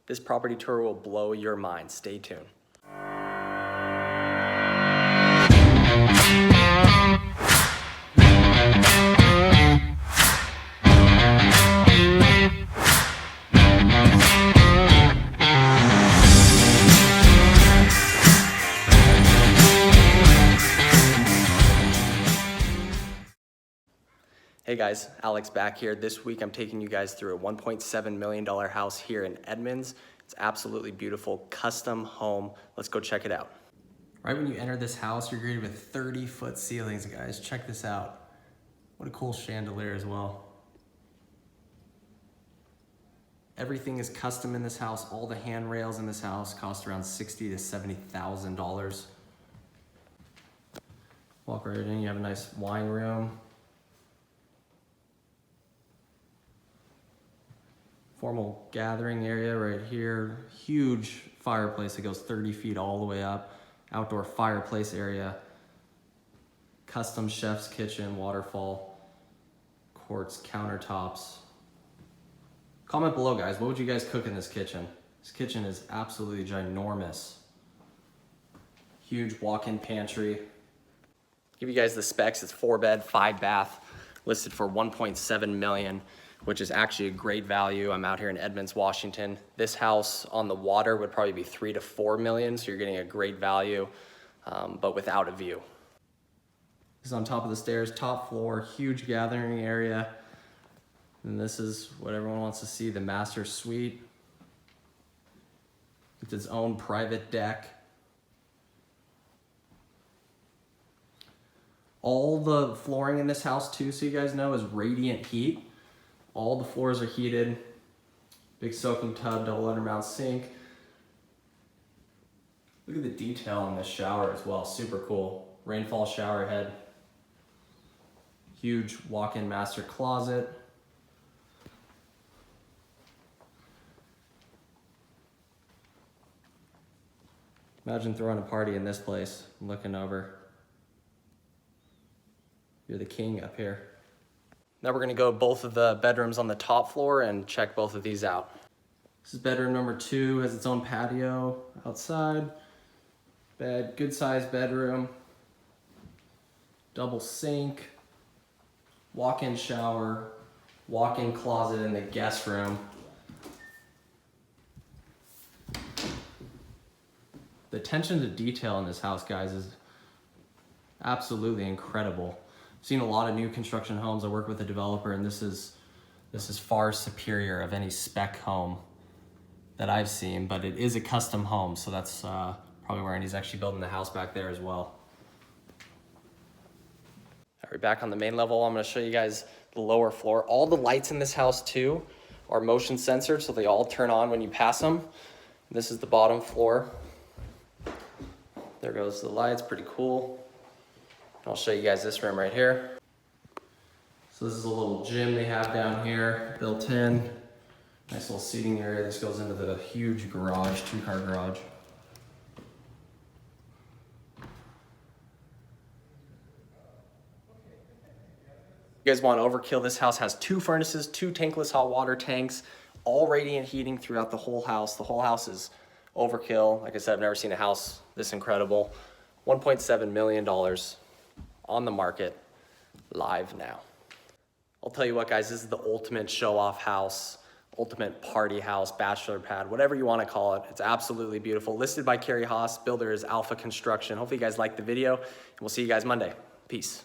This property tour will blow your mind. Stay tuned. Hey guys, Alex back here. This week I'm taking you guys through a $1.7 million house here in Edmonds. It's absolutely beautiful, custom home. Let's go check it out. Right when you enter this house, you're greeted with 30-foot ceilings, guys. Check this out. What a cool chandelier as well. Everything is custom in this house. All the handrails in this house cost around $60,000 to $70,000. Walk right in, you have a nice wine room. Formal gathering area right here. Huge fireplace that goes 30 feet all the way up. Outdoor fireplace area. Custom chef's kitchen, waterfall, quartz countertops. Comment below, guys. What would you guys cook in this kitchen? This kitchen is absolutely ginormous. Huge walk-in pantry. Give you guys the specs. It's 4-bed, 5-bath, listed for $1.7 million. Which is actually a great value. I'm out here in Edmonds, Washington. This house on the water would probably be $3 to $4 million, so you're getting a great value, but without a view. This is on top of the stairs, top floor, huge gathering area. And this is what everyone wants to see, the master suite. With its own private deck. All the flooring in this house too, so you guys know, is radiant heat. All the floors are heated. Big soaking tub, double undermount sink. Look at the detail in this shower as well, super cool. Rainfall shower head. Huge walk-in master closet. Imagine throwing a party in this place, looking over. You're the king up here. Now we're gonna go both of the bedrooms on the top floor and check both of these out. This is bedroom number 2, has its own patio outside. Bed, good sized bedroom. Double sink. Walk-in shower. Walk-in closet in the guest room. The attention to detail in this house, guys, is absolutely incredible. Seen a lot of new construction homes. I work with a developer, and this is far superior of any spec home that I've seen, but it is a custom home, so that's probably where he's actually building the house back there as well. All right, back on the main level, I'm gonna show you guys the lower floor. All the lights in this house too are motion censored, so they all turn on when you pass them. This is the bottom floor. There goes the lights, pretty cool. I'll show you guys this room right here. So this is a little gym they have down here, built in. Nice little seating area. This goes into the huge garage, 2-car garage. You guys want overkill? This house has 2 furnaces, 2 tankless hot water tanks, all radiant heating throughout the whole house. The whole house is overkill. Like I said, I've never seen a house this incredible. $1.7 million. On the market, live now. I'll tell you what, guys, this is the ultimate show-off house, ultimate party house, bachelor pad, whatever you want to call it. It's absolutely beautiful. Listed by Kari Haas, builder is Alpha Construction. Hopefully you guys liked the video, and we'll see you guys Monday. Peace.